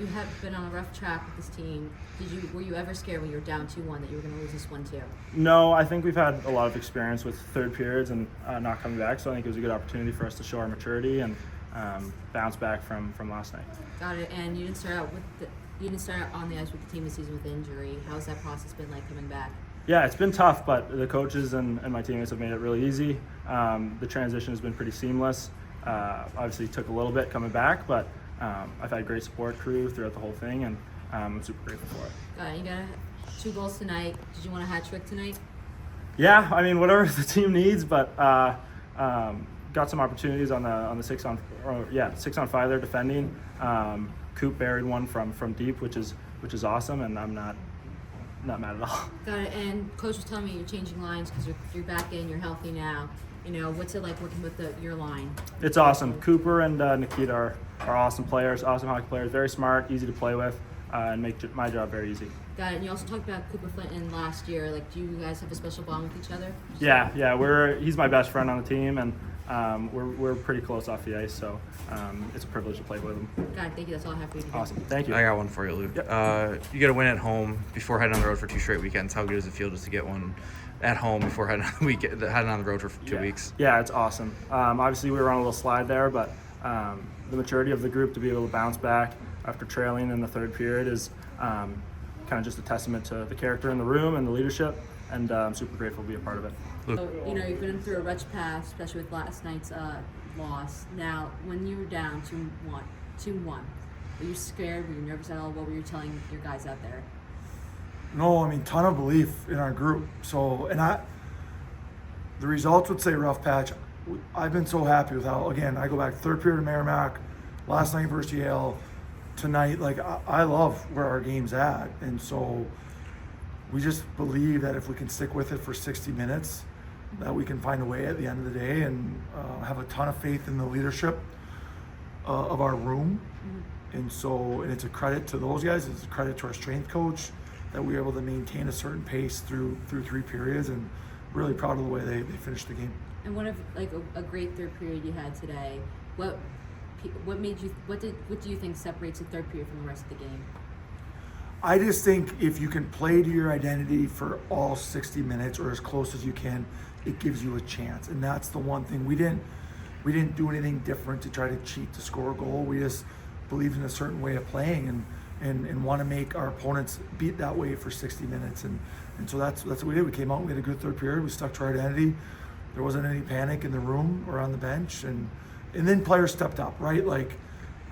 you have been on a rough track with this team. Were you ever scared when you were down 2-1 that you were going to lose this one too? No, I think we've had a lot of experience with third periods and not coming back, so I think it was a good opportunity for us to show our maturity and bounce back from last night. Got it. And you didn't start out on the ice with the team this season with injury. How's that process been like coming back? Yeah, it's been tough, but the coaches and my teammates have made it really easy. The transition has been pretty seamless. Obviously, it took a little bit coming back, but I've had great support crew throughout the whole thing, and I'm super grateful for it. Got it. You got 2 goals tonight. Did you want a hat trick tonight? Yeah, I mean, whatever the team needs, but got some opportunities on the 6-on-5 there defending. Coop buried one from deep, which is awesome, and I'm not mad at all. Got it. And coach was telling me you're changing lines because you're back in, you're healthy now. What's it like working with your line? It's awesome. Cooper and Nikita are awesome players, awesome hockey players, very smart, easy to play with, and make my job very easy. Got it. And you also talked about Cooper Flinton last year. Like, do you guys have a special bond with each other? Yeah. He's my best friend on the team, and we're pretty close off the ice, so it's a privilege to play with him. Got it. Thank you. That's all I have for you today. Awesome. Thank you. I got one for you, Luke. Yep. You get a win at home before heading on the road for 2 straight weekends. How good does it feel just to get one at home before heading on the road for 2 weeks? Yeah, it's awesome. Obviously, we were on a little slide there, but the maturity of the group to be able to bounce back after trailing in the third period is kind of just a testament to the character in the room and the leadership, and I'm super grateful to be a part of it. So, you've been through a wretched past, especially with last night's loss. Now, when you were down 2-1, were you scared? Were you nervous at all? What were you telling your guys out there? No, I mean, ton of belief in our group. So, the results would say rough patch. I've been so happy with how, again, I go back third period of Merrimack, last night versus Yale, tonight. Like, I love where our game's at. And so we just believe that if we can stick with it for 60 minutes, that we can find a way at the end of the day, and have a ton of faith in the leadership of our room. Mm-hmm. And it's a credit to those guys. It's a credit to our strength coach that we were able to maintain a certain pace through 3 periods, and really proud of the way they finished the game. And what if a great third period you had today? What do you think separates the third period from the rest of the game? I just think if you can play to your identity for all 60 minutes or as close as you can, it gives you a chance. And that's the one thing we didn't do anything different to try to cheat to score a goal. We just believed in a certain way of playing and want to make our opponents beat that way for 60 minutes. And so that's what we did. We came out, we had a good third period, we stuck to our identity. There wasn't any panic in the room or on the bench. And then players stepped up, right? Like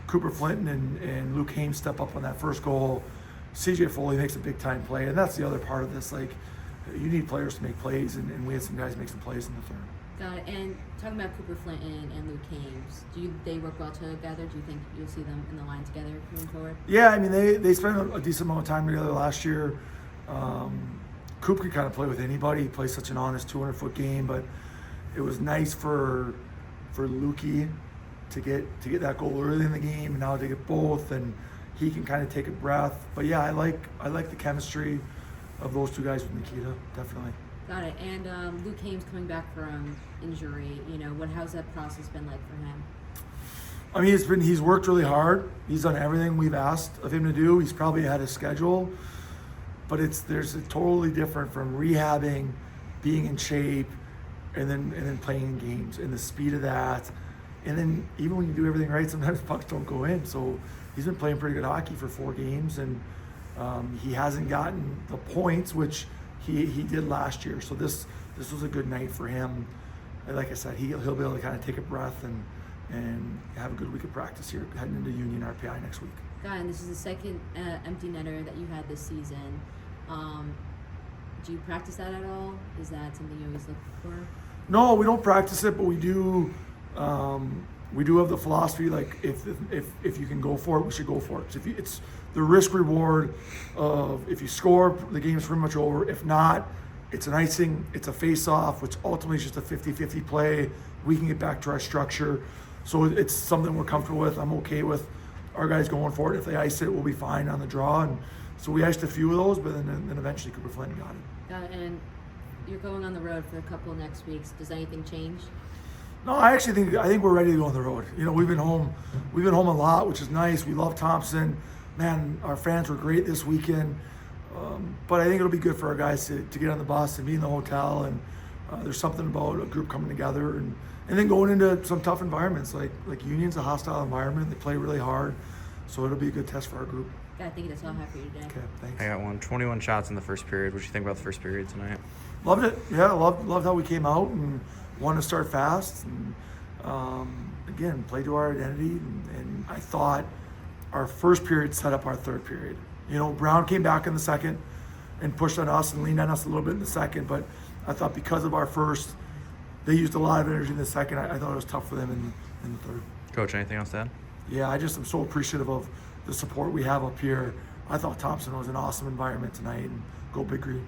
Cooper Flinton and Luke Haymes step up on that first goal. CJ Foley makes a big time play. And that's the other part of this. Like, you need players to make plays, and we had some guys make some plays in the third. Got it. And talking about Cooper Flinton and Luke Haymes, they work well together? Do you think you'll see them in the line together moving forward? Yeah, I mean, they spent a decent amount of time together last year. Coop could kind of play with anybody. He plays such an honest 200-foot game, but it was nice for Lukey to get that goal early in the game, and now to get both, and he can kind of take a breath. But yeah, I like the chemistry of those 2 guys with Nikita, definitely. Got it. And Luke Haymes coming back from injury, how's that process been like for him? I mean, he's worked really hard. He's done everything we've asked of him to do. He's probably had a schedule, but there's a totally different from rehabbing, being in shape, and then playing in games, and the speed of that. And then even when you do everything right, sometimes pucks don't go in. So he's been playing pretty good hockey for 4 games, and he hasn't gotten the points, which he did last year. So this was a good night for him. Like I said, he'll be able to kind of take a breath and have a good week of practice here heading into Union RPI next week. Got it. And this is the second empty netter that you had this season. Do you practice that at all? Is that something you always look for? No, we don't practice it, but we do. We do have the philosophy, like if you can go for it, we should go for it. So it's the risk reward of if you score, the game's pretty much over. If not, it's an icing, it's a face-off, which ultimately is just a 50-50 play. We can get back to our structure. So it's something we're comfortable with. I'm okay with our guys going for it. If they ice it, we'll be fine on the draw. And so we iced a few of those, but then eventually Cooper Flinton got it. Got it. And you're going on the road for a couple of next weeks. Does anything change? No, I think we're ready to go on the road. We've been home a lot, which is nice. We love Thompson. man, our fans were great this weekend. But I think it'll be good for our guys to get on the bus and be in the hotel. And there's something about a group coming together and then going into some tough environments. Like Union's a hostile environment. They play really hard. So it'll be a good test for our group. Yeah, I think that's all I have for you today. Okay, thanks. I got one. 21 shots in the first period. What do you think about the first period tonight? Loved it. Yeah, loved how we came out and wanted to start fast. And again, play to our identity. And I thought our first period set up our third period. You know, Brown came back in the second and pushed on us and leaned on us a little bit in the second. But I thought because of our first, they used a lot of energy in the second. I thought it was tough for them in the third. Coach, anything else to add? Yeah, I just am so appreciative of the support we have up here. I thought Thompson was an awesome environment tonight, and go Big Green.